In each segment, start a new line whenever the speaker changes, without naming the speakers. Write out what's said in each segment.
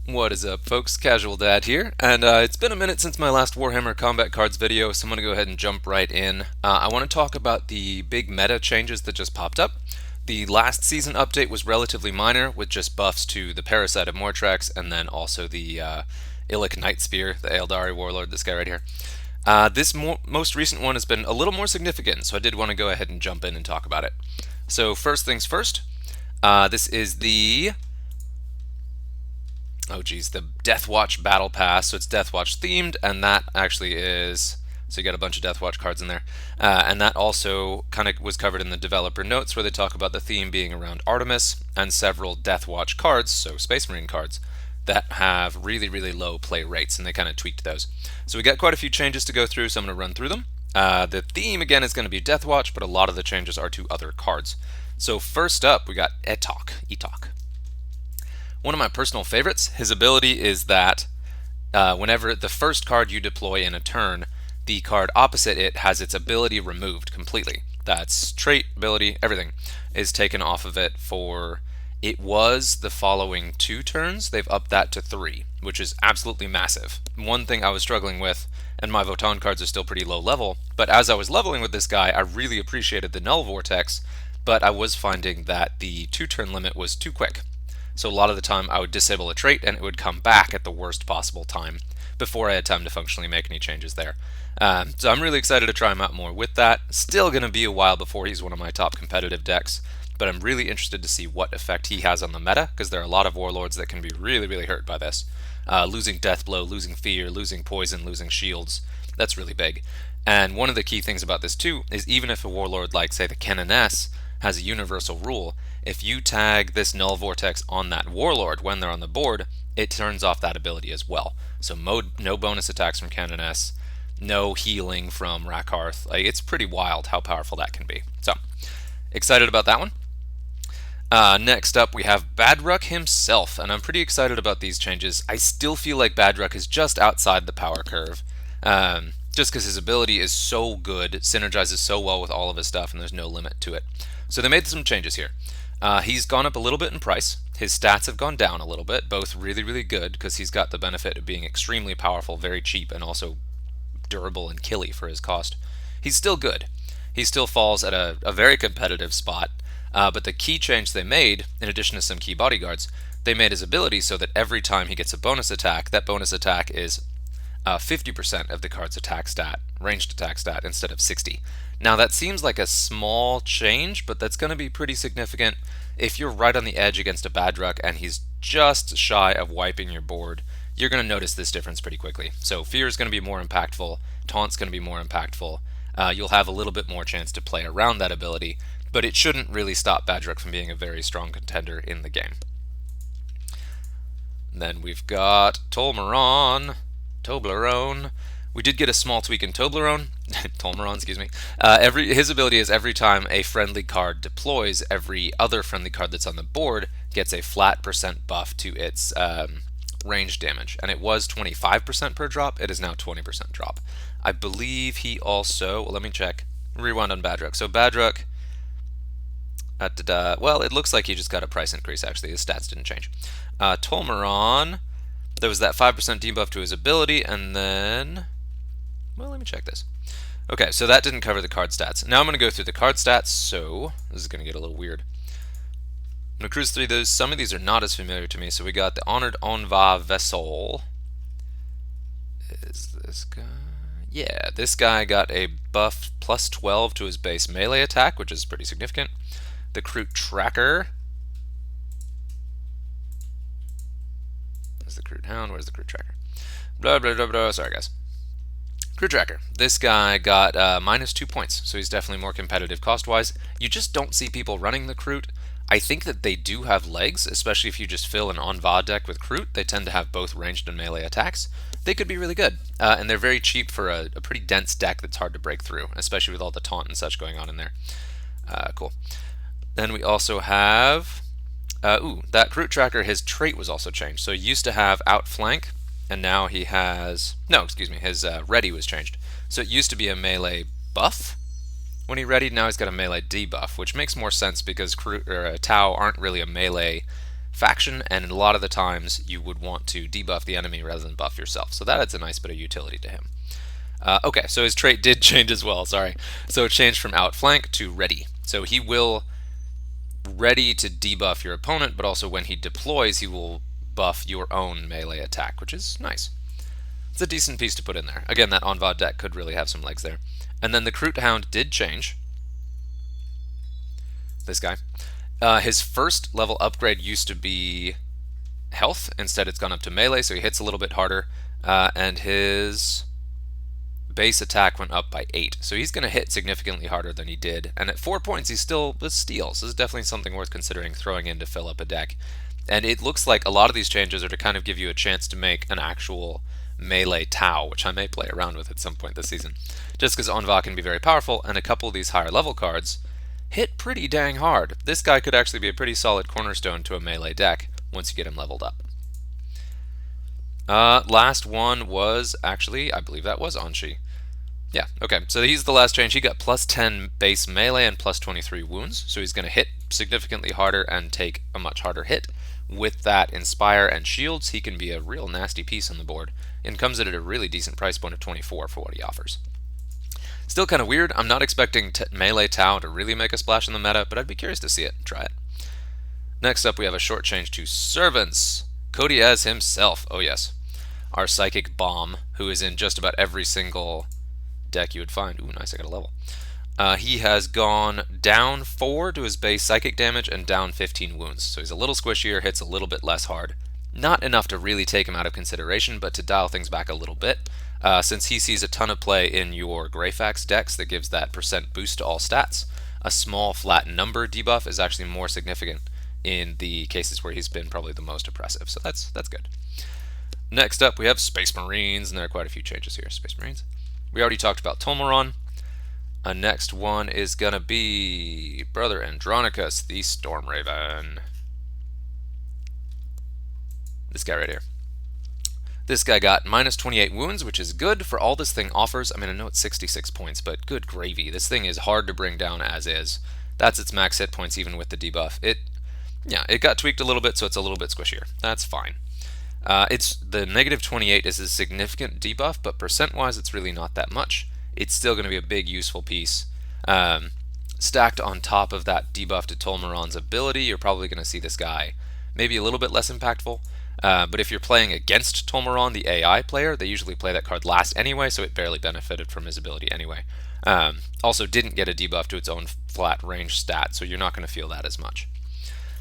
What is up, folks? Casual Dad here, and it's been a minute since my last Warhammer Combat Cards video, so I'm going to go ahead and jump right in. I want to talk about the big meta changes that just popped up. The last season update was relatively minor, with just buffs to the Parasite of Mortrax, and then also the Illic Night Spear, the Eldari Warlord, this guy right here. This most recent one has been a little more significant, so I did want to go ahead and jump in and talk about it. So first things first, this is the the Deathwatch Battle Pass. So it's Deathwatch themed, and that actually is, so you got a bunch of Deathwatch cards in there. And that also kind of was covered in the developer notes where they talk about the theme being around Artemis and several Deathwatch cards, so Space Marine cards, that have really, really low play rates, and they kind of tweaked those. So we got quite a few changes to go through, so I'm going to run through them. The theme, again, is going to be Deathwatch, but a lot of the changes are to other cards. So first up, we got Etok. One of my personal favorites, his ability is that whenever the first card you deploy in a turn, the card opposite it has its ability removed completely. That's trait, ability, everything is taken off of it for, it was the following 2 turns. They've upped that to 3, which is absolutely massive. One thing I was struggling with, and my Votann cards are still pretty low level, but as I was leveling with this guy, I really appreciated the null vortex, but I was finding that the 2-turn limit was too quick. So a lot of the time I would disable a trait and it would come back at the worst possible time before I had time to functionally make any changes there. So I'm really excited to try him out more with that. Still going to be a while before he's one of my top competitive decks, but I'm really interested to see what effect he has on the meta, because there are a lot of warlords that can be really, really hurt by this. Losing Death Blow, losing Fear, losing Poison, losing Shields, that's really big. And one of the key things about this too is even if a warlord like, say, the Canoness has a universal rule, if you tag this null vortex on that warlord when they're on the board, it turns off that ability as well. So no bonus attacks from Canoness, no healing from Rakarth. It's pretty wild how powerful that can be. So excited about that one. Next up, we have Badrukk himself, and I'm pretty excited about these changes. I still feel like Badrukk is just outside the power curve, just because his ability is so good, it synergizes so well with all of his stuff, and there's no limit to it. So they made some changes here. He's gone up a little bit in price. His stats have gone down a little bit, both really, really good, because he's got the benefit of being extremely powerful, very cheap, and also durable and killy for his cost. He's still good. He still falls at a very competitive spot, but the key change they made, in addition to some key bodyguards, they made his ability so that every time he gets a bonus attack, that bonus attack is 50% of the card's attack stat, ranged attack stat, instead of 60. Now that seems like a small change, but that's going to be pretty significant if you're right on the edge against a Badrukk and he's just shy of wiping your board. You're going to notice this difference pretty quickly. So Fear is going to be more impactful, Taunt's going to be more impactful. You'll have a little bit more chance to play around that ability, but it shouldn't really stop Badrukk from being a very strong contender in the game. And then we've got Tolmeron. We did get a small tweak in Tolmeron, excuse me. His ability is every time a friendly card deploys, every other friendly card that's on the board gets a flat % buff to its range damage. And it was 25% per drop, it is now 20% drop. I believe he also, well, let me check, rewind on Badrukk. So Badrukk, well, it looks like he just got a price increase actually, his stats didn't change. Tolmeron, there was that 5% debuff to his ability, and then, well, let me check this. Okay, so that didn't cover the card stats. Now I'm going to go through the card stats, so this is going to get a little weird. I'm going to cruise through those. Some of these are not as familiar to me, so we got the Honored Onva Vessel. Is this guy? Yeah, this guy got a buff plus 12 to his base melee attack, which is pretty significant. The Crew Tracker. There's the Crew Hound. Where's the Crew Tracker? Blah, blah, blah, blah. Sorry, guys. Crew Tracker. This guy got minus 2 points, so he's definitely more competitive cost-wise. You just don't see people running the Crew. I think that they do have legs, especially if you just fill an Onva deck with Crew. They tend to have both ranged and melee attacks. They could be really good, and they're very cheap for a pretty dense deck that's hard to break through, especially with all the taunt and such going on in there. Cool. Then we also have, that Crew Tracker, his trait was also changed. So he used to have Outflank, and now he has, his Ready was changed. So it used to be a melee buff when he readied, now he's got a melee debuff, which makes more sense because Tau aren't really a melee faction, and a lot of the times you would want to debuff the enemy rather than buff yourself. So that adds a nice bit of utility to him. Okay, so his trait did change as well, sorry. So it changed from outflank to ready. So he will ready to debuff your opponent, but also when he deploys, he will buff your own melee attack, which is nice. It's a decent piece to put in there. Again, that Envad deck could really have some legs there. And then the Kroot Hound did change. This guy. His first level upgrade used to be health. Instead, it's gone up to melee, so he hits a little bit harder. And his base attack went up by 8. So he's going to hit significantly harder than he did. And at 4 points, he's still with steals. So this is definitely something worth considering throwing in to fill up a deck. And it looks like a lot of these changes are to kind of give you a chance to make an actual melee Tau, which I may play around with at some point this season. Just because Envad can be very powerful, and a couple of these higher level cards hit pretty dang hard. This guy could actually be a pretty solid cornerstone to a melee deck once you get him leveled up. Last one was actually, I believe that was Anshi. Yeah, okay, so he's the last change. He got plus 10 base melee and plus 23 wounds, so he's going to hit significantly harder and take a much harder hit. With that Inspire and Shields, he can be a real nasty piece on the board, and comes in at a really decent price point of 24 for what he offers. Still kind of weird. I'm not expecting melee Tau to really make a splash in the meta, but I'd be curious to see it and try it. Next up, we have a short change to Servants. Cody as himself. Oh yes. Our Psychic Bomb, who is in just about every single deck you would find. Ooh, nice, I got a level. He has gone down 4 to his base psychic damage and down 15 wounds. So he's a little squishier, hits a little bit less hard. Not enough to really take him out of consideration, but to dial things back a little bit. Since he sees a ton of play in your Greyfax decks that gives that % boost to all stats, a small flat number debuff is actually more significant in the cases where he's been probably the most oppressive. So that's good. Next up, we have Space Marines, and there are quite a few changes here. Space Marines. We already talked about Tolmeron. Next one is going to be Brother Andronicus, the Storm Raven. This guy right here. This guy got minus 28 wounds, which is good for all this thing offers. I mean, I know it's 66 points, but good gravy. This thing is hard to bring down as is. That's its max hit points even with the debuff. It got tweaked a little bit, so it's a little bit squishier. That's fine. It's the negative 28 is a significant debuff, but percent-wise, it's really not that much. It's still going to be a big, useful piece. Stacked on top of that debuff to Tolmeron's ability, you're probably going to see this guy maybe a little bit less impactful. But if you're playing against Tolmeron, the AI player, they usually play that card last anyway, so it barely benefited from his ability anyway. Also didn't get a debuff to its own flat range stat, so you're not going to feel that as much.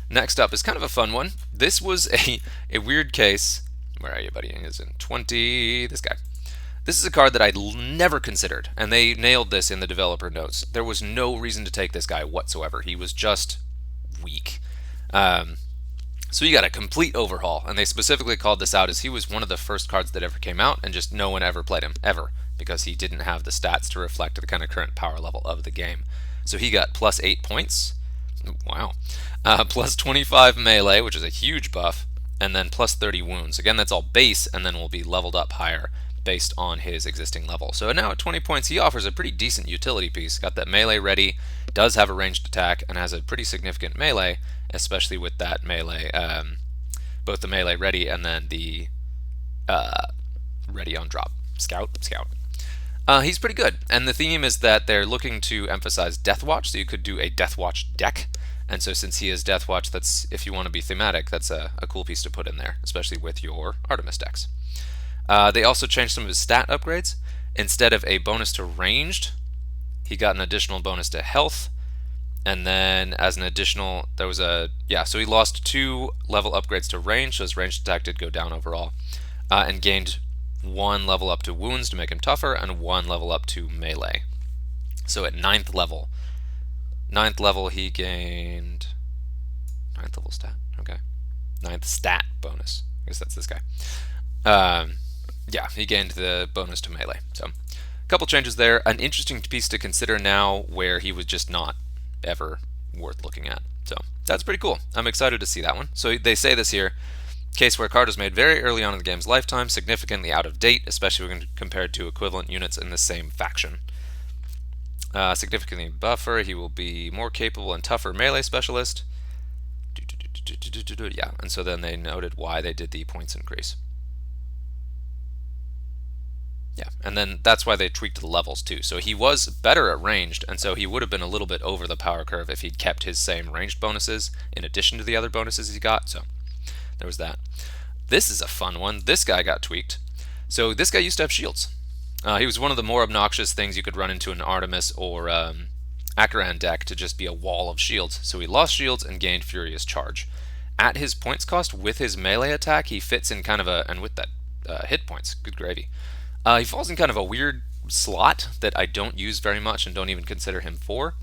Next up is kind of a fun one. This was a weird case. Where are you, buddy? It is in 20. This guy. This is a card that I never considered, and they nailed this in the developer notes. There was no reason to take this guy whatsoever. He was just weak. So you got a complete overhaul, and they specifically called this out as he was one of the first cards that ever came out, and just no one ever played him, ever, because he didn't have the stats to reflect the kind of current power level of the game. So he got plus 8 points. Wow. Plus 25 melee, which is a huge buff, and then plus 30 wounds. Again, that's all base, and then will be leveled up higher based on his existing level. So now at 20 points, he offers a pretty decent utility piece. Got that melee ready, does have a ranged attack, and has a pretty significant melee, especially with that melee, both the melee ready and then the ready on drop. Scout. He's pretty good, and the theme is that they're looking to emphasize Deathwatch, so you could do a Deathwatch deck. And so since he is Deathwatch, that's, if you want to be thematic, that's a cool piece to put in there, especially with your Artemis decks. They also changed some of his stat upgrades. Instead of a bonus to ranged, he got an additional bonus to health, and then as an additional, there was so he lost 2 level upgrades to range, so his ranged attack did go down overall, and gained 1 level up to wounds to make him tougher, and 1 level up to melee. So at 9th level he gained 9th level stat. Okay, 9th stat bonus. I guess that's this guy. Yeah, he gained the bonus to melee. So a couple changes there. An interesting piece to consider now where he was just not ever worth looking at. So that's pretty cool. I'm excited to see that one. So they say this here. Case where a card was made very early on in the game's lifetime, significantly out of date, especially when compared to equivalent units in the same faction. Significantly buffer, he will be more capable and tougher melee specialist. Yeah, and so then they noted why they did the points increase. Yeah, and then that's why they tweaked the levels too. So he was better at ranged, and so he would have been a little bit over the power curve if he'd kept his same ranged bonuses in addition to the other bonuses he got. So there was that. This is a fun one. This guy got tweaked. So this guy used to have shields. He was one of the more obnoxious things you could run into an Artemis or Acheran deck, to just be a wall of shields. So he lost shields and gained Furious Charge. At his points cost with his melee attack, he fits in kind of a, and with that hit points, good gravy. He falls in kind of a weird slot that I don't use very much and don't even consider him for.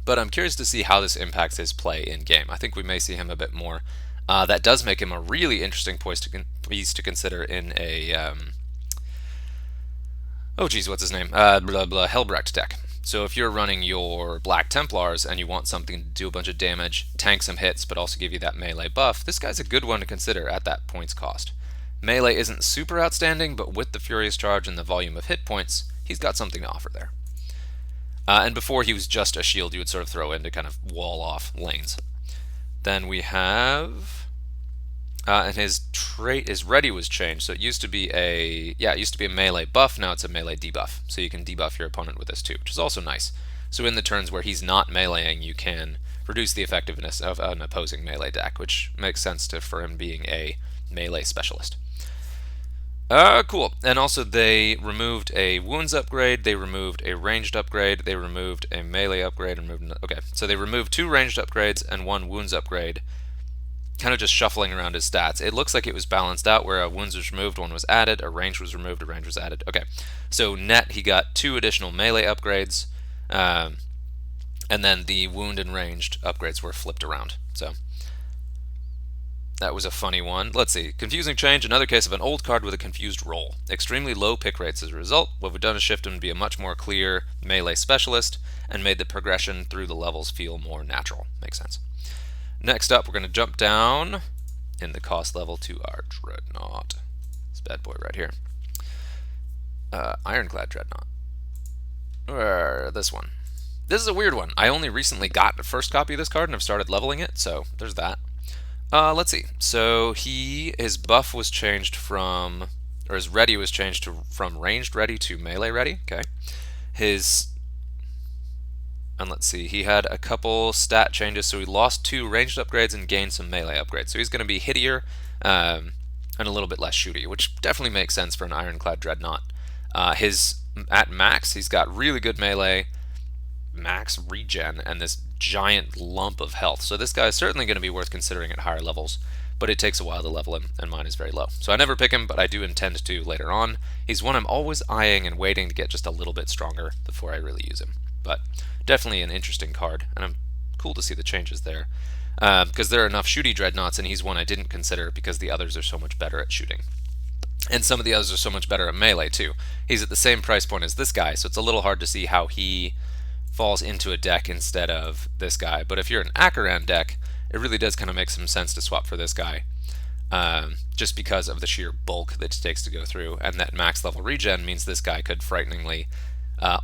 But I'm curious to see how this impacts his play in game. I think we may see him a bit more. That does make him a really interesting piece to consider in a oh geez, what's his name? Helbrecht deck. So if you're running your Black Templars and you want something to do a bunch of damage, tank some hits, but also give you that melee buff, this guy's a good one to consider at that points cost. Melee isn't super outstanding, but with the Furious Charge and the volume of hit points, he's got something to offer there. And before he was just a shield you would sort of throw in to kind of wall off lanes. Then we have, and his trait, his ready was changed. So it used to be a melee buff. Now it's a melee debuff. So you can debuff your opponent with this too, which is also nice. So in the turns where he's not meleeing, you can reduce the effectiveness of an opposing melee deck, which makes sense for him being a melee specialist. Cool. And also they removed a wounds upgrade, they removed a ranged upgrade, they removed a melee upgrade, okay, so they removed 2 ranged upgrades and 1 wounds upgrade, kind of just shuffling around his stats. It looks like it was balanced out where a wounds was removed, 1 was added, a range was removed, a range was added. Okay, so net he got 2 additional melee upgrades, and then the wound and ranged upgrades were flipped around. So that was a funny one. Let's see. Confusing change, another case of an old card with a confused role. Extremely low pick rates as a result. What we've done is shift him to be a much more clear melee specialist and made the progression through the levels feel more natural. Makes sense. Next up, we're going to jump down in the cost level to our Dreadnought. This bad boy right here. Ironclad Dreadnought. Or this one. This is a weird one. I only recently got the first copy of this card and have started leveling it, so there's that. Let's see. So his buff was changed from, or his ready was changed from ranged ready to melee ready. Okay. And let's see, he had a couple stat changes. So he lost 2 ranged upgrades and gained some melee upgrades. So he's going to be hittier and a little bit less shooty, which definitely makes sense for an Ironclad Dreadnought. At max, he's got really good melee, max regen, and this giant lump of health. So this guy is certainly going to be worth considering at higher levels, but it takes a while to level him, and mine is very low. So I never pick him, but I do intend to later on. He's one I'm always eyeing and waiting to get just a little bit stronger before I really use him. But definitely an interesting card, and I'm cool to see the changes there. Because there are enough shooty dreadnoughts, and he's one I didn't consider because the others are so much better at shooting. And some of the others are so much better at melee, too. He's at the same price point as this guy, so it's a little hard to see how he falls into a deck instead of this guy. But if you're an Acheran deck, it really does kind of make some sense to swap for this guy, just because of the sheer bulk that it takes to go through, and that max level regen means this guy could frighteningly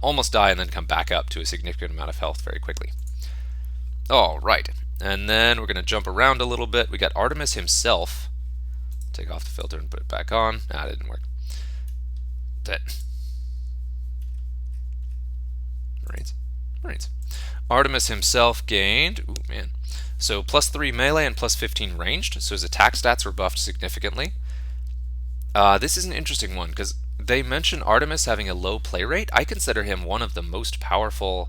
almost die and then come back up to a significant amount of health very quickly. Alright, and then we're going to jump around a little bit. We got Artemis himself. Take off the filter and put it back on. It didn't work. Dead. Marines. Artemis himself gained, so plus 3 melee and plus 15 ranged, so his attack stats were buffed significantly. This is an interesting one, because they mention Artemis having a low play rate. I consider him one of the most powerful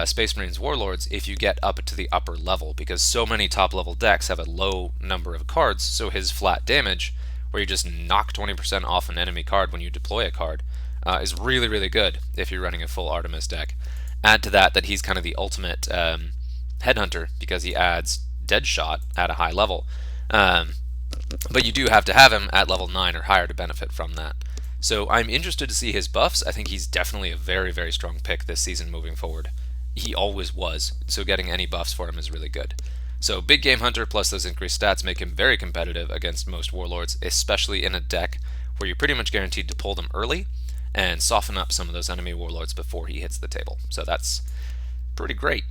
Space Marines warlords if you get up to the upper level, because so many top level decks have a low number of cards, so his flat damage, where you just knock 20% off an enemy card when you deploy a card, is really, really good if you're running a full Artemis deck. Add to that he's kind of the ultimate headhunter, because he adds Deadshot at a high level. But you do have to have him at level 9 or higher to benefit from that. So I'm interested to see his buffs. I think he's definitely a very, very strong pick this season moving forward. He always was, so getting any buffs for him is really good. So big game hunter plus those increased stats make him very competitive against most warlords, especially in a deck where you're pretty much guaranteed to pull them early and soften up some of those enemy warlords before he hits the table. So that's pretty great.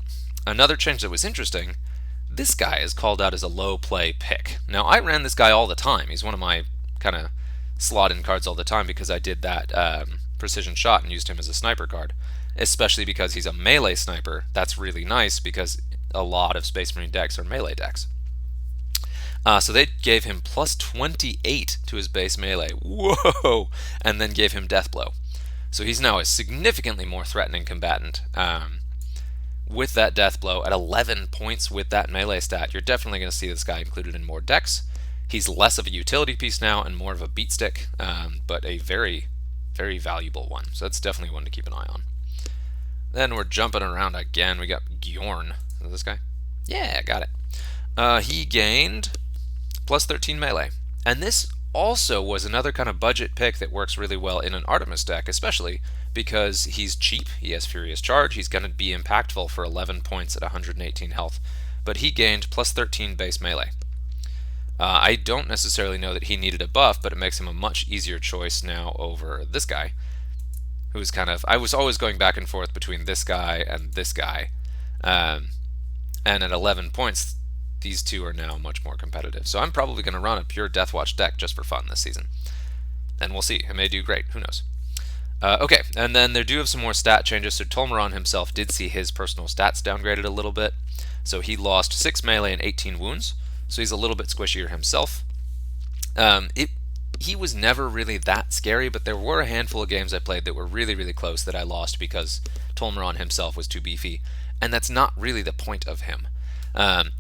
Another change that was interesting, this guy is called out as a low play pick. Now, I ran this guy all the time. He's one of my kind of slot-in cards all the time because I did that precision shot and used him as a sniper card, especially because he's a melee sniper. That's really nice because a lot of Space Marine decks are melee decks. So they gave him plus 28 to his base melee. Whoa! And then gave him Death Blow. So he's now a significantly more threatening combatant. With that Death Blow at 11 points with that melee stat, you're definitely going to see this guy included in more decks. He's less of a utility piece now and more of a beat stick, but a very, very valuable one. So that's definitely one to keep an eye on. Then we're jumping around again. We got Gjorn. Is this guy? Yeah, got it. He gained plus 13 melee. And this also was another kind of budget pick that works really well in an Artemis deck, especially because he's cheap, he has Furious Charge, he's going to be impactful for 11 points at 118 health, but he gained plus 13 base melee. I don't necessarily know that he needed a buff, but it makes him a much easier choice now over this guy, who's kind of, I was always going back and forth between this guy and this guy, and at 11 points, these two are now much more competitive. So I'm probably going to run a pure Deathwatch deck just for fun this season. And we'll see. It may do great. Who knows? Okay, and then they do have some more stat changes. So Tolmeron himself did see his personal stats downgraded a little bit. So he lost 6 melee and 18 wounds. So he's a little bit squishier himself. He was never really that scary, but there were a handful of games I played that were really, really close that I lost because Tolmeron himself was too beefy. And that's not really the point of him.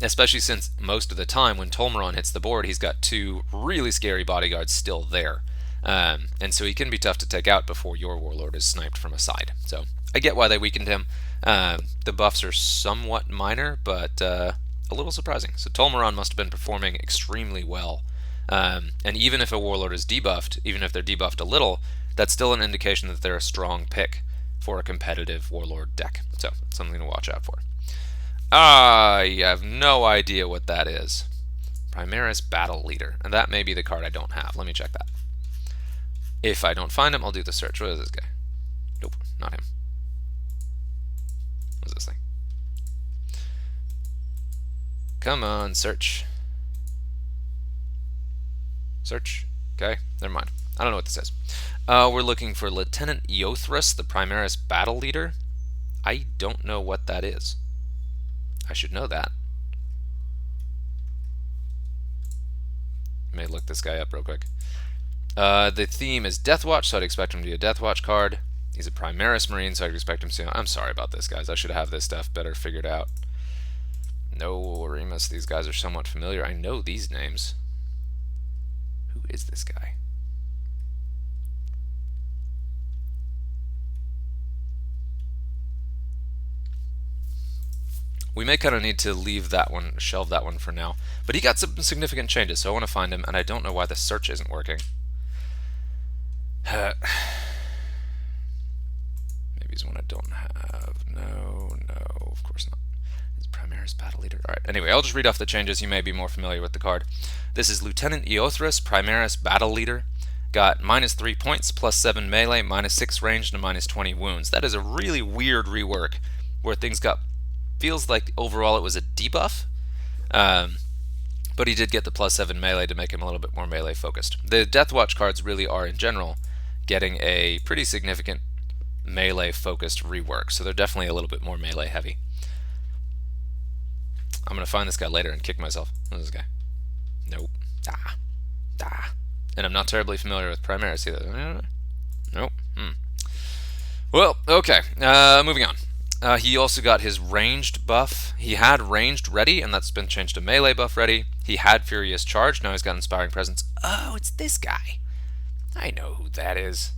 Especially since most of the time when Tolmeron hits the board, he's got 2 really scary bodyguards still there. And so he can be tough to take out before your Warlord is sniped from a side. So I get why they weakened him. The buffs are somewhat minor, but a little surprising. So Tolmeron must have been performing extremely well. And even if a Warlord is debuffed, even if they're debuffed a little, that's still an indication that they're a strong pick for a competitive Warlord deck. So something to watch out for. I have no idea what that is. Primaris Battle Leader. And that may be the card I don't have. Let me check that. If I don't find him, I'll do the search. What is this guy? Nope, not him. What's this thing? Come on, search. Search. Okay, never mind. I don't know what this is. We're looking for Lieutenant Eothrus, the Primaris Battle Leader. I don't know what that is. I should know that. May look this guy up real quick. The theme is Deathwatch, so I'd expect him to be a Deathwatch card. He's a Primaris Marine, so I'd expect him to... I'm sorry about this, guys. I should have this stuff better figured out. No, Remus, these guys are somewhat familiar. I know these names. Who is this guy? We may kind of need to leave that one, shelve that one for now. But he got some significant changes, so I want to find him, and I don't know why the search isn't working. Maybe he's one I don't have. No, of course not. He's Primaris Battle Leader. Alright, anyway, I'll just read off the changes. You may be more familiar with the card. This is Lieutenant Eothrus, Primaris Battle Leader. Got -3 points, +7 melee, -6 ranged, and -20 wounds. That is a really weird rework, where things got... feels like overall it was a debuff, but he did get the +7 melee to make him a little bit more melee focused. The Deathwatch cards really are, in general, getting a pretty significant melee focused rework, so they're definitely a little bit more melee heavy. I'm going to find this guy later and kick myself. Who's this guy? Nope. And I'm not terribly familiar with Primaris either. Nope. Well, okay, moving on. He also got his ranged buff. He had ranged ready, and that's been changed to melee buff ready. He had Furious Charge, now he's got Inspiring Presence. Oh, it's this guy. I know who that is.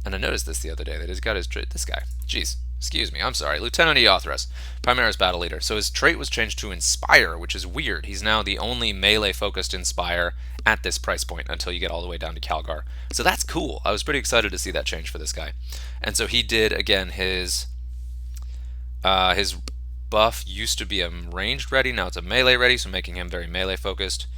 And I noticed this the other day, that he's got his trait. This guy. Jeez, excuse me, I'm sorry. Lieutenant Eothrus, Primaris Battle Leader. So his trait was changed to Inspire, which is weird. He's now the only melee-focused Inspire at this price point until you get all the way down to Calgar. So that's cool. I was pretty excited to see that change for this guy. And so he did, again, his buff used to be a ranged ready, now it's a melee ready, so making him very melee focused.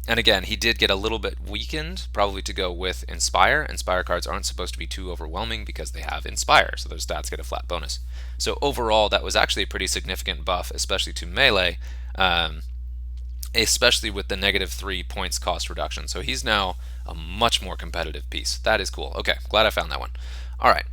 And again, he did get a little bit weakened, probably to go with Inspire. Inspire cards aren't supposed to be too overwhelming because they have Inspire, so those stats get a flat bonus. So overall, that was actually a pretty significant buff, especially to melee, especially with the -3 points cost reduction. So he's now a much more competitive piece. That is cool. Okay, glad I found that one. All right.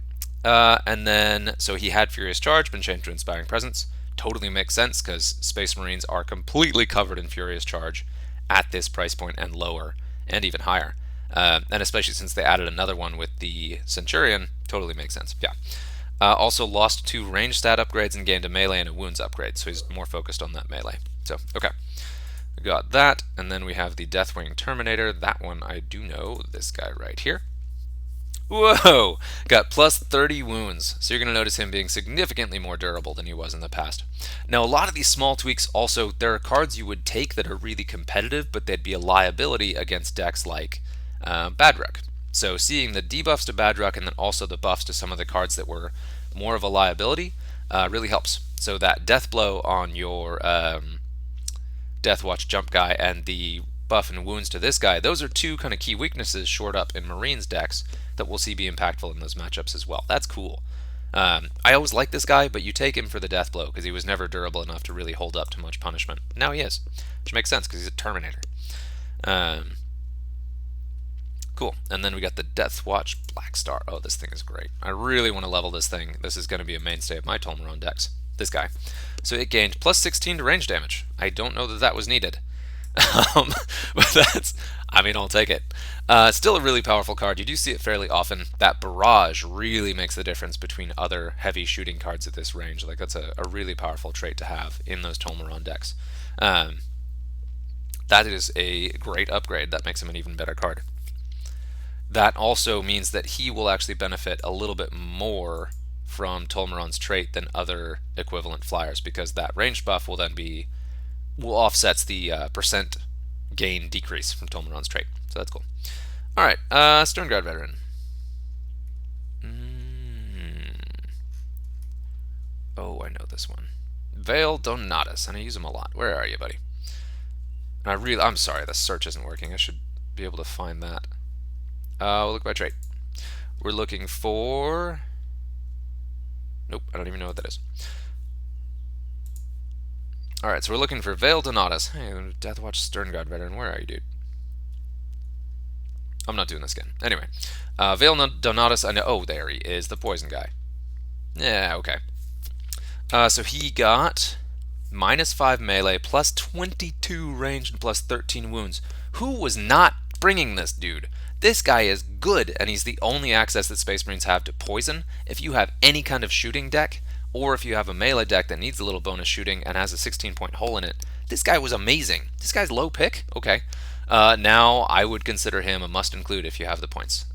And then, so he had Furious Charge, been changed to Inspiring Presence. Totally makes sense because Space Marines are completely covered in Furious Charge at this price point and lower, and even higher. And especially since they added another one with the Centurion, totally makes sense. Yeah. Also lost 2 range stat upgrades and gained a melee and a wounds upgrade, so he's more focused on that melee. So, okay. We got that, and then we have the Deathwing Terminator. That one I do know, this guy right here. Whoa! Got plus 30 wounds, so you're going to notice him being significantly more durable than he was in the past. Now, a lot of these small tweaks also, there are cards you would take that are really competitive, but they'd be a liability against decks like Badrukk. So seeing the debuffs to Badrukk and then also the buffs to some of the cards that were more of a liability really helps. So that Death Blow on your Deathwatch jump guy and the buff and wounds to this guy, those are 2 kind of key weaknesses shored up in Marines decks that we'll see be impactful in those matchups as well. That's cool. I always liked this guy, but you take him for the death blow because he was never durable enough to really hold up to much punishment. Now he is, which makes sense because he's a Terminator. Cool. And then we got the Deathwatch Black Star. Oh, this thing is great. I really want to level this thing. This is going to be a mainstay of my Tolmeron decks. This guy. So it gained plus 16 to range damage. I don't know that that was needed. But that's, I mean, I'll take it. Still a really powerful card. You do see it fairly often. That Barrage really makes the difference between other heavy shooting cards at this range. Like, that's a really powerful trait to have in those Tolmeron decks. That is a great upgrade. That makes him an even better card. That also means that he will actually benefit a little bit more from Tolmeron's trait than other equivalent flyers, because that range buff will then be offsets the percent gain decrease from Tolmeron's trait. So that's cool. All right, Sternguard Veteran. Oh, I know this one. Veil Donatus, and I use him a lot. Where are you, buddy? And I'm sorry, the search isn't working. I should be able to find that. We'll look by trait. We're looking for... Nope, I don't even know what that is. Alright, so we're looking for Veil Donatus. Hey, Deathwatch Sternguard Veteran, where are you, dude? I'm not doing this again. Anyway, Veil Donatus, I know... Oh, there he is, the poison guy. Yeah, okay. So he got -5 melee, plus 22 range, and plus 13 wounds. Who was not bringing this dude? This guy is good, and he's the only access that Space Marines have to poison. If you have any kind of shooting deck, or if you have a melee deck that needs a little bonus shooting and has a 16-point hole in it, this guy was amazing. This guy's low pick? Okay. Now, I would consider him a must-include if you have the points.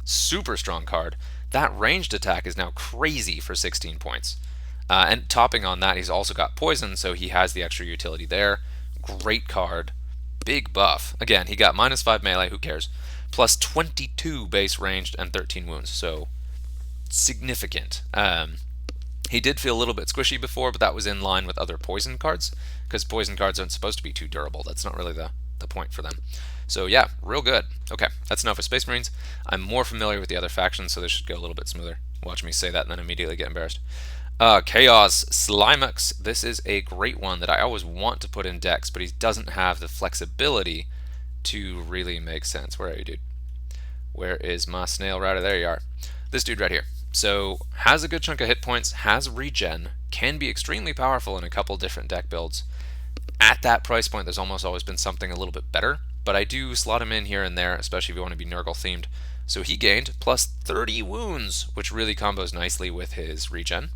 Super strong card. That ranged attack is now crazy for 16 points. And topping on that, he's also got poison, so he has the extra utility there. Great card. Big buff. Again, he got -5 melee, who cares? Plus 22 base ranged and 13 wounds, so significant. He did feel a little bit squishy before, but that was in line with other poison cards, because poison cards aren't supposed to be too durable. That's not really the point for them. So yeah, real good. Okay, that's enough for Space Marines. I'm more familiar with the other factions, so this should go a little bit smoother. Watch me say that and then immediately get embarrassed. Chaos Slimux. This is a great one that I always want to put in decks, but he doesn't have the flexibility to really make sense. Where are you, dude? Where is my snail rider? There you are. This dude right here. So, has a good chunk of hit points, has regen, can be extremely powerful in a couple different deck builds. At that price point, there's almost always been something a little bit better, but I do slot him in here and there, especially if you want to be Nurgle themed. So he gained plus 30 wounds, which really combos nicely with his regen.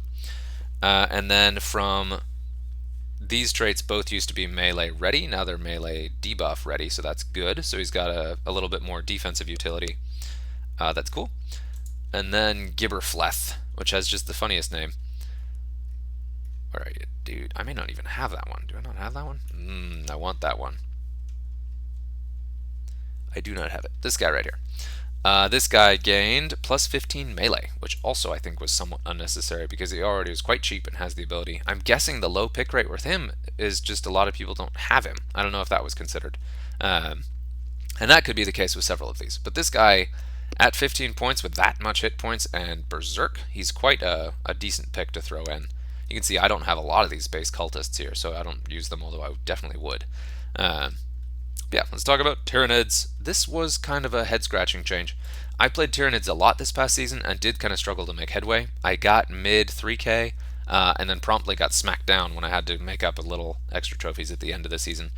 And then from these traits, both used to be melee ready. Now they're melee debuff ready, so that's good. So he's got a little bit more defensive utility. That's cool. And then Gibberfleth, which has just the funniest name. Where are you, dude? I may not even have that one. Do I not have that one? I want that one. I do not have it. This guy right here. This guy gained plus 15 melee, which also I think was somewhat unnecessary because he already is quite cheap and has the ability. I'm guessing the low pick rate with him is just a lot of people don't have him. I don't know if that was considered. And that could be the case with several of these. But this guy, at 15 points with that much hit points and Berserk, he's quite a decent pick to throw in. You can see I don't have a lot of these base cultists here, so I don't use them, although I definitely would. Yeah, let's talk about Tyranids. This was kind of a head-scratching change. I played Tyranids a lot this past season and did kind of struggle to make headway. I got mid 3k and then promptly got smacked down when I had to make up a little extra trophies at the end of the season.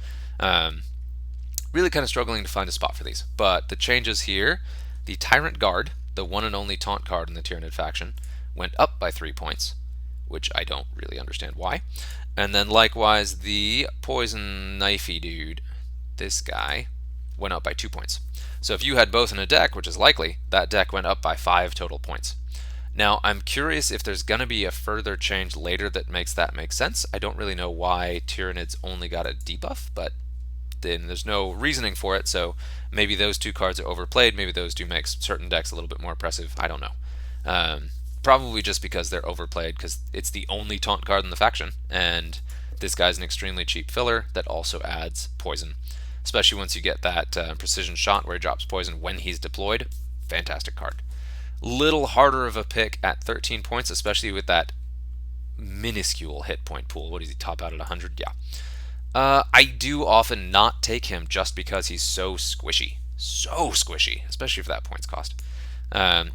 Really kind of struggling to find a spot for these. But the changes here, the Tyrant Guard, the one and only taunt card in the Tyranid faction, went up by 3 points, which I don't really understand why. And then likewise, the Poison Knifey dude, this guy, went up by 2 points. So if you had both in a deck, which is likely, that deck went up by 5 total points. Now, I'm curious if there's going to be a further change later that makes that make sense. I don't really know why Tyranids only got a debuff, but then there's no reasoning for it, so maybe those two cards are overplayed, maybe those do make certain decks a little bit more impressive, I don't know. Probably just because they're overplayed, because it's the only taunt card in the faction, and this guy's an extremely cheap filler that also adds poison. Especially once you get that precision shot where he drops poison when he's deployed. Fantastic card. Little harder of a pick at 13 points, especially with that minuscule hit point pool. What does he top out at 100? Yeah. I do often not take him just because he's so squishy. So squishy, especially for that points cost.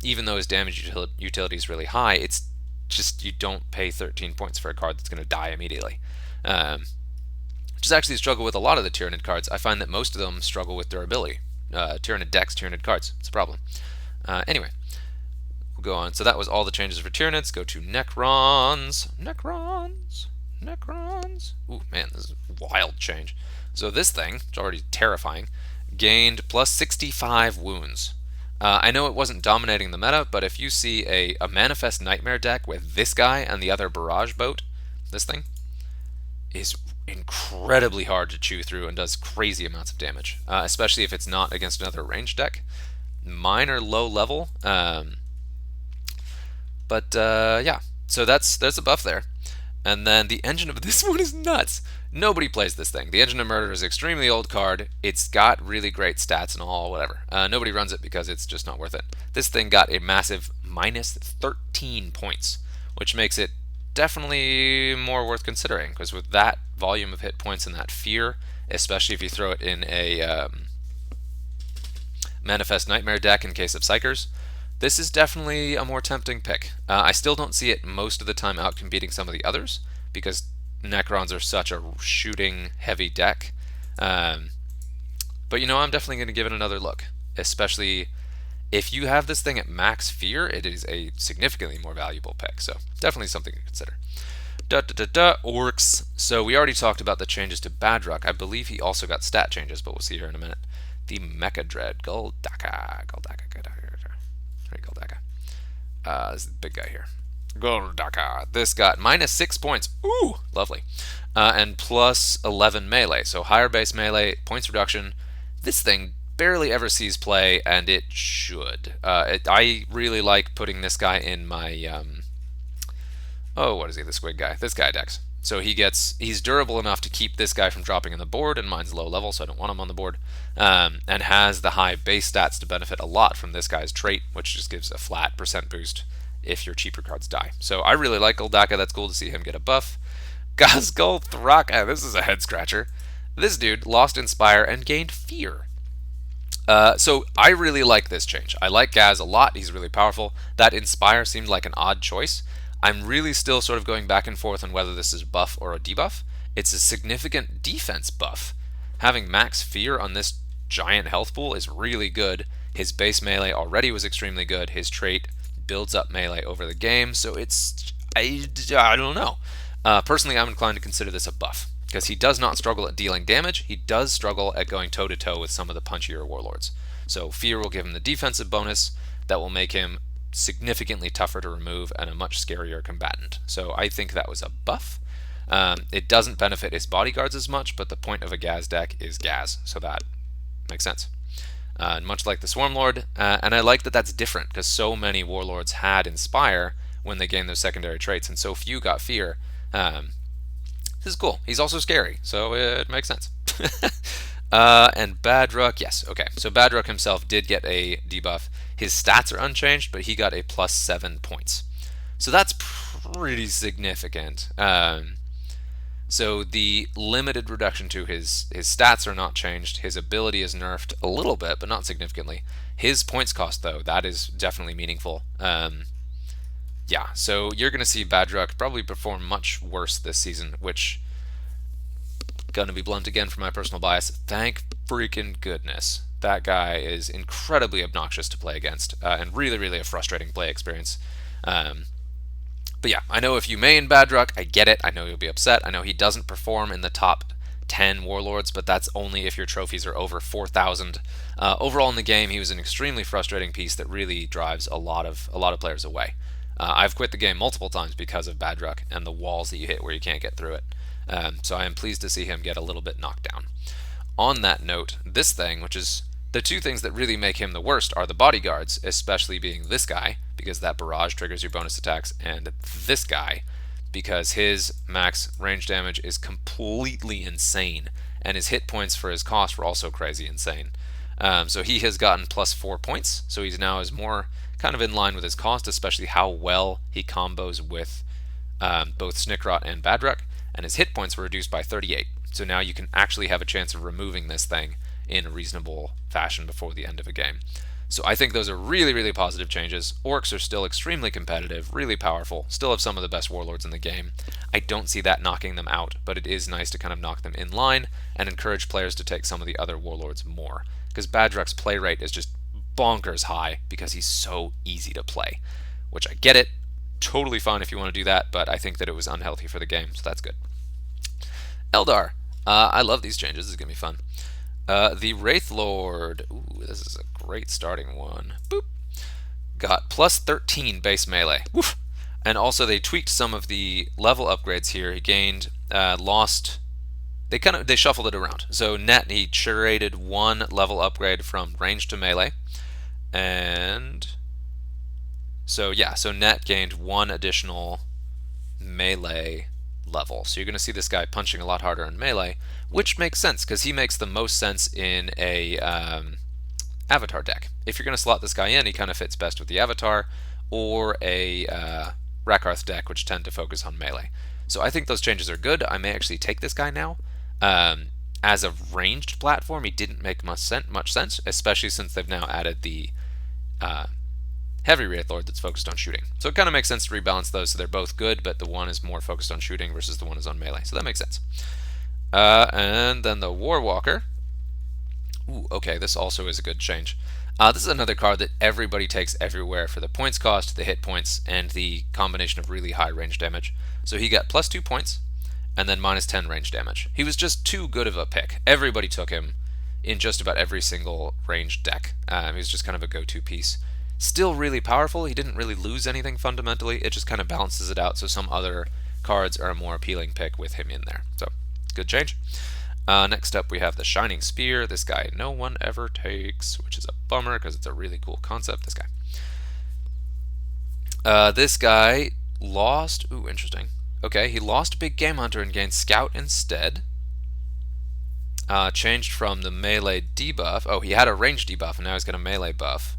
Even though his damage utility is really high, it's just you don't pay 13 points for a card that's going to die immediately. Which is actually a struggle with a lot of the Tyranid cards. I find that most of them struggle with durability. Tyranid decks, Tyranid cards. It's a problem. Anyway, we'll go on. So that was all the changes for Tyranids. Go to Necrons. Necrons. Ooh, man, this is a wild change. So this thing, it's already terrifying, gained plus 65 wounds. I know it wasn't dominating the meta, but if you see a Manifest Nightmare deck with this guy and the other Barrage Boat, this thing is incredibly hard to chew through and does crazy amounts of damage, especially if it's not against another ranged deck. Mine are low level, but yeah, so that's a buff there. And then the Engine of this one is nuts. Nobody plays this thing. The Engine of Murder is an extremely old card. It's got really great stats and all, whatever. Nobody runs it because it's just not worth it. This thing got a massive minus 13 points, which makes it definitely more worth considering, because with that volume of hit points and that fear, especially if you throw it in a Manifest Nightmare deck in case of Psychers, this is definitely a more tempting pick. I still don't see it most of the time out competing some of the others, because Necrons are such a shooting heavy deck. But you know, I'm definitely going to give it another look, especially if you have this thing at max fear. It is a significantly more valuable pick, so definitely something to consider. Orcs. So we already talked about the changes to Badrukk. I believe he also got stat changes, but we'll see here in a minute. The Mecha Dread, Goldaka. This is the big guy here. Goldaka. This got minus 6 points. Ooh, lovely. And plus 11 melee. So higher base melee, points reduction. This thing barely ever sees play, and it should. I really like putting this guy in my, what is he, the squid guy? This guy decks. So he's durable enough to keep this guy from dropping on the board, and mine's low level, so I don't want him on the board, and has the high base stats to benefit a lot from this guy's trait, which just gives a flat % boost if your cheaper cards die. So I really like Goldaka. That's cool to see him get a buff. Ghazgull Thraka. This is a head scratcher. This dude lost Inspire and gained Fear. So I really like this change. I like Gaz a lot. He's really powerful. That Inspire seemed like an odd choice. I'm really still sort of going back and forth on whether this is a buff or a debuff. It's a significant defense buff. Having max fear on this giant health pool is really good. His base melee already was extremely good. His trait builds up melee over the game, so it's... I don't know. Personally, I'm inclined to consider this a buff, because he does not struggle at dealing damage. He does struggle at going toe-to-toe with some of the punchier warlords. So fear will give him the defensive bonus that will make him significantly tougher to remove and a much scarier combatant. So I think that was a buff. It doesn't benefit his bodyguards as much, but the point of a Gaz deck is Gaz, so that makes sense. much like the Swarmlord, and I like that that's different because so many Warlords had Inspire when they gained those secondary traits, and so few got Fear. This is cool. He's also scary, so it makes sense. And Badrukk, yes, okay. So Badrukk himself did get a debuff. His stats are unchanged, but he got a +7 points. So that's pretty significant. So the limited reduction to his stats are not changed. His ability is nerfed a little bit, but not significantly. His points cost, though, that is definitely meaningful. Yeah, so you're going to see Badrukk probably perform much worse this season, which, gonna be blunt again for my personal bias, thank freaking goodness. That guy is incredibly obnoxious to play against, and really, really a frustrating play experience. But yeah, I know if you main Badrukk, I get it. I know you'll be upset. I know he doesn't perform in the top 10 Warlords, but that's only if your trophies are over 4,000. Overall in the game, he was an extremely frustrating piece that really drives a lot of players away. I've quit the game multiple times because of Badrukk and the walls that you hit where you can't get through it. So I am pleased to see him get a little bit knocked down. On that note, this thing, which is the two things that really make him the worst, are the bodyguards, especially being this guy, because that barrage triggers your bonus attacks, and this guy, because his max range damage is completely insane, and his hit points for his cost were also crazy insane. So he has gotten +4 points, so he's now is more kind of in line with his cost, especially how well he combos with both Snickrot and Badrukk, and his hit points were reduced by 38. So now you can actually have a chance of removing this thing in a reasonable fashion before the end of a game. So I think those are really, really positive changes. Orcs are still extremely competitive, really powerful, still have some of the best warlords in the game. I don't see that knocking them out, but it is nice to kind of knock them in line and encourage players to take some of the other warlords more. Because Badruck's play rate is just bonkers high because he's so easy to play. Which I get it, totally fine if you want to do that, but I think that it was unhealthy for the game, so that's good. Eldar. I love these changes, this is going to be fun. The Wraith Lord, ooh, this is a great starting one. Boop. Got +13 base melee. Woof. And also they tweaked some of the level upgrades here. He gained, lost, they shuffled it around. So net, he curated one level upgrade from range to melee. And so yeah, so net gained one additional melee level. So you're going to see this guy punching a lot harder in melee, which makes sense because he makes the most sense in a avatar deck. If you're going to slot this guy in, he kind of fits best with the avatar or a Rakarth deck, which tend to focus on melee. So I think those changes are good. I may actually take this guy now. As a ranged platform, he didn't make much sense, especially since they've now added the heavy Wraith Lord that's focused on shooting. So it kind of makes sense to rebalance those so they're both good, but the one is more focused on shooting versus the one is on melee. So that makes sense. And then the Warwalker. Ooh, okay, this also is a good change. This is another card that everybody takes everywhere for the points cost, the hit points, and the combination of really high range damage. So he got +2 points, and then -10 range damage. He was just too good of a pick. Everybody took him in just about every single ranged deck. He was just kind of a go-to piece. Still really powerful. He didn't really lose anything fundamentally. It just kind of balances it out, so some other cards are a more appealing pick with him in there. So, good change. Next up, we have the Shining Spear. This guy no one ever takes, which is a bummer because it's a really cool concept. This guy. This guy lost. Ooh, interesting. Okay, he lost Big Game Hunter and gained Scout instead. Changed from the melee debuff. Oh, he had a range debuff, and now he's got a melee buff.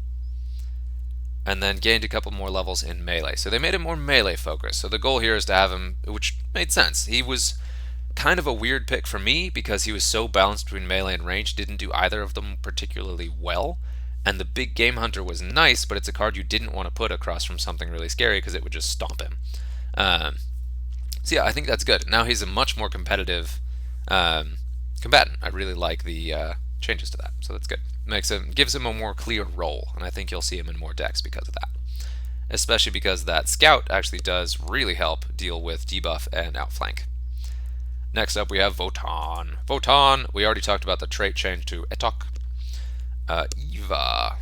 And then gained a couple more levels in melee. So they made him more melee focused. So the goal here is to have him, which made sense. He was kind of a weird pick for me because he was so balanced between melee and range, didn't do either of them particularly well. And the Big Game Hunter was nice, but it's a card you didn't want to put across from something really scary because it would just stomp him. So yeah, I think that's good. Now he's a much more competitive combatant. I really like the changes to that, so that's good. Gives him a more clear role, and I think you'll see him in more decks because of that. Especially because that Scout actually does really help deal with debuff and outflank. Next up we have Votann. Votann, we already talked about the trait change to Etok. Eva.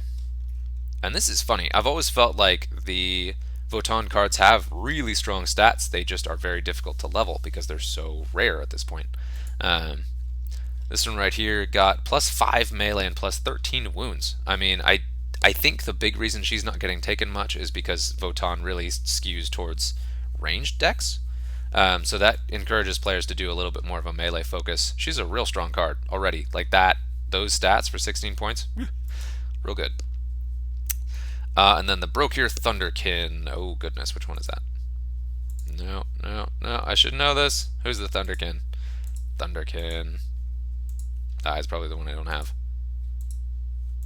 And this is funny. I've always felt like the Votann cards have really strong stats, they just are very difficult to level because they're so rare at this point. This one right here got +5 melee and +13 wounds. I mean, I think the big reason she's not getting taken much is because Votann really skews towards ranged decks. So that encourages players to do a little bit more of a melee focus. She's a real strong card already. Like that, those stats for 16 points, real good. And then the Brokir Thunderkin. Oh goodness, which one is that? No, I should know this. Who's the Thunderkin? Thunderkin. It's probably the one I don't have.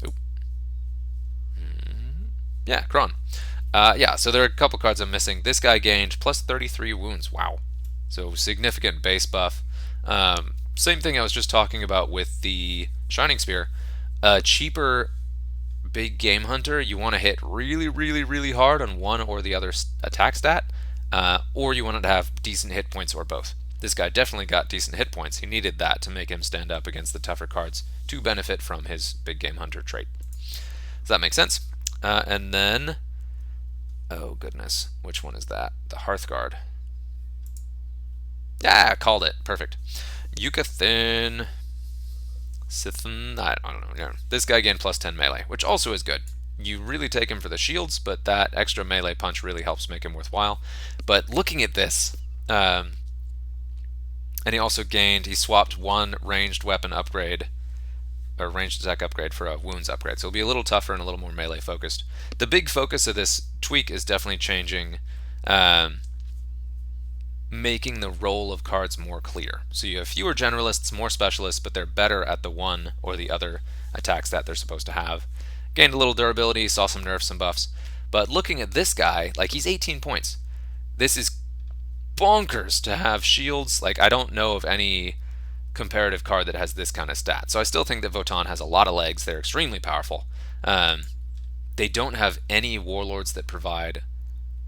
Oop. Yeah, Kron. Yeah, so there are a couple cards I'm missing. This guy gained +33 wounds. Wow. So significant base buff. Same thing I was just talking about with the Shining Spear. Cheaper big game hunter, you want to hit really, really, really hard on one or the other attack stat, or you want it to have decent hit points or both. This guy definitely got decent hit points. He needed that to make him stand up against the tougher cards to benefit from his big game hunter trait. Does that make sense? And then, oh goodness, which one is that? The Hearthguard. Yeah, I called it. Perfect. Yucathan. Sithan. I don't know. Yeah. This guy gained +10 melee, which also is good. You really take him for the shields, but that extra melee punch really helps make him worthwhile. But looking at this, and he swapped one ranged weapon upgrade, or ranged attack upgrade, for a wounds upgrade. So it'll be a little tougher and a little more melee focused. The big focus of this tweak is definitely changing, making the role of cards more clear. So you have fewer generalists, more specialists, but they're better at the one or the other attacks that they're supposed to have. Gained a little durability, saw some nerfs, some buffs. But looking at this guy, like, he's 18 points. This is bonkers to have shields. Like, I don't know of any comparative card that has this kind of stat. So I still think that Votann has a lot of legs. They're extremely powerful. They don't have any warlords that provide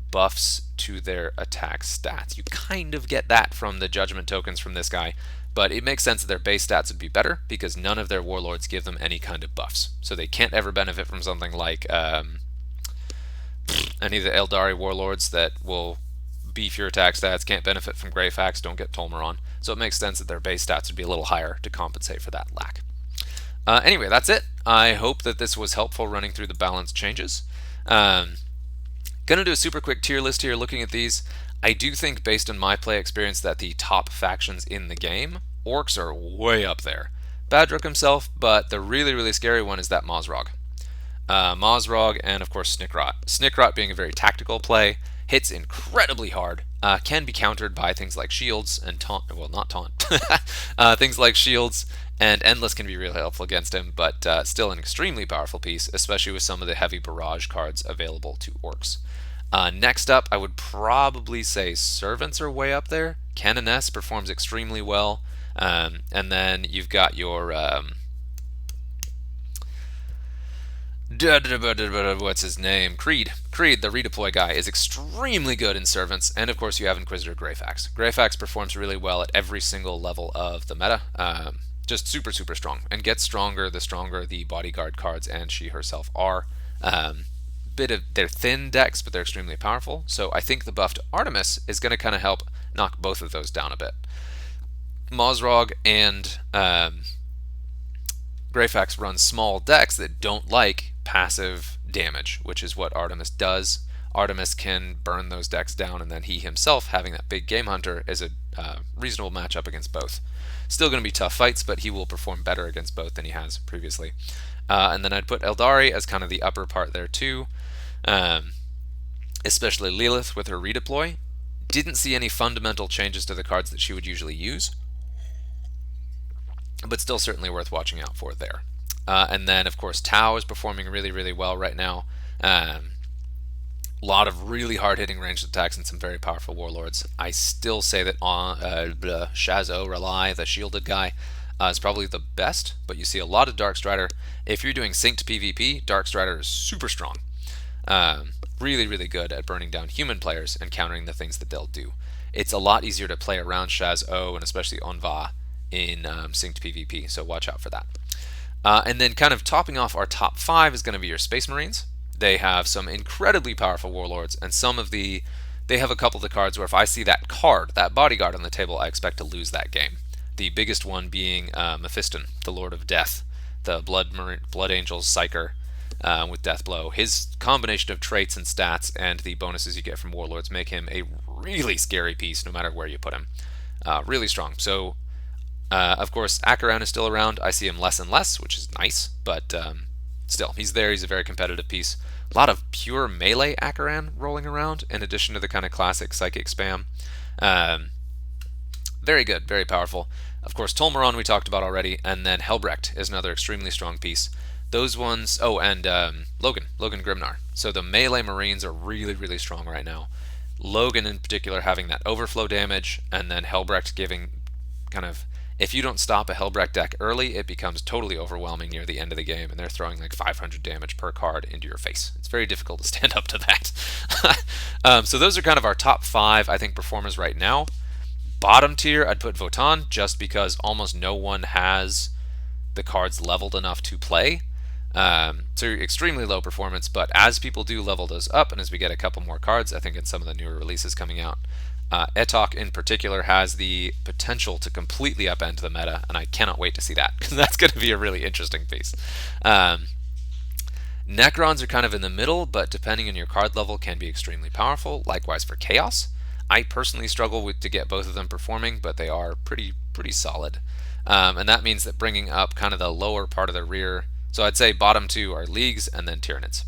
buffs to their attack stats. You kind of get that from the judgment tokens from this guy, but it makes sense that their base stats would be better because none of their warlords give them any kind of buffs. So they can't ever benefit from something like any of the Eldari warlords that will beef your attack stats, can't benefit from Greyfax, don't get Tolmeron. So it makes sense that their base stats would be a little higher to compensate for that lack. Anyway, that's it. I hope that this was helpful running through the balance changes. Gonna do a super quick tier list here looking at these. I do think, based on my play experience, that the top factions in the game, orcs are way up there. Badrukk himself, but the really, really scary one is that Mozrog. Mozrog and, of course, Snickrot. Snickrot being a very tactical play, hits incredibly hard, can be countered by things like shields and taunt, well, not taunt, things like shields, and Endless can be really helpful against him, but still an extremely powerful piece, especially with some of the heavy barrage cards available to orcs. Next up, I would probably say Servants are way up there. Canoness performs extremely well. And then you've got your... what's his name? Creed. Creed, the redeploy guy, is extremely good in Servants. And of course you have Inquisitor Greyfax. Greyfax performs really well at every single level of the meta. Just super, super strong. And gets stronger the stronger the bodyguard cards and she herself are. They're thin decks, but they're extremely powerful. So I think the buff to Artemis is going to kind of help knock both of those down a bit. Mozrog and Greyfax run small decks that don't like passive damage, which is what Artemis does. Artemis can burn those decks down, and then he himself, having that big game hunter, is a reasonable matchup against both. Still going to be tough fights, but he will perform better against both than he has previously. And then I'd put Eldari as kind of the upper part there too. Especially Lilith with her redeploy. Didn't see any fundamental changes to the cards that she would usually use, but still certainly worth watching out for there. And then, of course, Tau is performing really, really well right now. A lot of really hard-hitting ranged attacks and some very powerful warlords. I still say that Shazo Rely, the shielded guy, is probably the best, but you see a lot of Darkstrider. If you're doing synced PvP, Darkstrider is super strong. Really, really good at burning down human players and countering the things that they'll do. It's a lot easier to play around Shaz-O and especially Onva in synced PvP, so watch out for that. And then kind of topping off our top 5 is going to be your Space Marines. They have some incredibly powerful warlords, and they have a couple of the cards where if I see that card, that bodyguard on the table, I expect to lose that game. The biggest one being Mephiston, the Lord of Death, the Blood Angel's Psyker with Death Blow. His combination of traits and stats and the bonuses you get from Warlords make him a really scary piece no matter where you put him. Really strong. So, of course, Acheran is still around. I see him less and less, which is nice, but still, he's there. He's a very competitive piece. A lot of pure melee Acheran rolling around, in addition to the kind of classic psychic spam. Very good, very powerful. Of course, Tolmeron we talked about already, and then Helbrecht is another extremely strong piece. Those ones, oh, and Logan Grimnar. So the melee Marines are really, really strong right now. Logan in particular having that overflow damage, and then Helbrecht giving kind of, if you don't stop a Helbrecht deck early, it becomes totally overwhelming near the end of the game, and they're throwing like 500 damage per card into your face. It's very difficult to stand up to that. So those are kind of our top 5, I think, performers right now. Bottom tier, I'd put Votann, just because almost no one has the cards leveled enough to play. So extremely low performance, but as people do level those up, and as we get a couple more cards, I think in some of the newer releases coming out, Etok in particular has the potential to completely upend the meta, and I cannot wait to see that, because that's going to be a really interesting piece. Necrons are kind of in the middle, but depending on your card level can be extremely powerful. Likewise for Chaos. I personally struggle to get both of them performing, but they are pretty solid. And that means that bringing up kind of the lower part of the rear, so I'd say bottom 2 are Leagues and then Tyranids.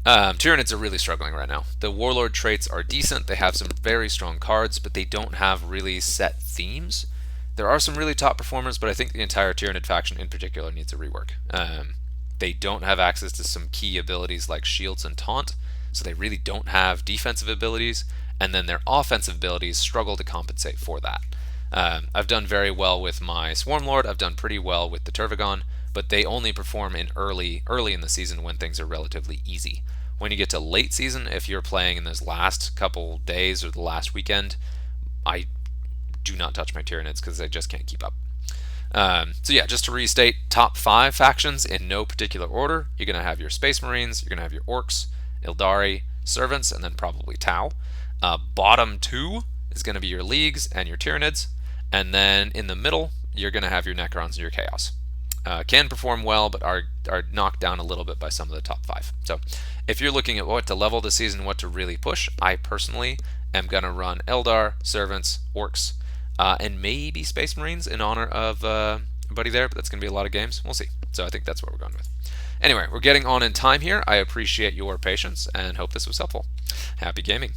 Tyranids are really struggling right now. The Warlord traits are decent, they have some very strong cards, but they don't have really set themes. There are some really top performers, but I think the entire Tyranid faction in particular needs a rework. They don't have access to some key abilities like shields and taunt, so they really don't have defensive abilities, and then their offensive abilities struggle to compensate for that. I've done very well with my Swarmlord, I've done pretty well with the Tervigon, but they only perform in early in the season when things are relatively easy. When you get to late season, if you're playing in those last couple days or the last weekend, I do not touch my Tyranids because I just can't keep up. So yeah, just to restate, top 5 factions in no particular order. You're going to have your Space Marines, you're going to have your Orcs, Eldari, Servants, and then probably Tau. Bottom 2 is going to be your Leagues and your Tyranids, and then in the middle you're going to have your Necrons and your Chaos. Can perform well, but are knocked down a little bit by some of the top 5. So if you're looking at what to level this season, what to really push, I personally am going to run Eldar, Servants, Orcs, and maybe Space Marines in honor of a buddy there, but that's going to be a lot of games. We'll see. So I think that's what we're going with. Anyway, we're getting on in time here. I appreciate your patience and hope this was helpful. Happy gaming.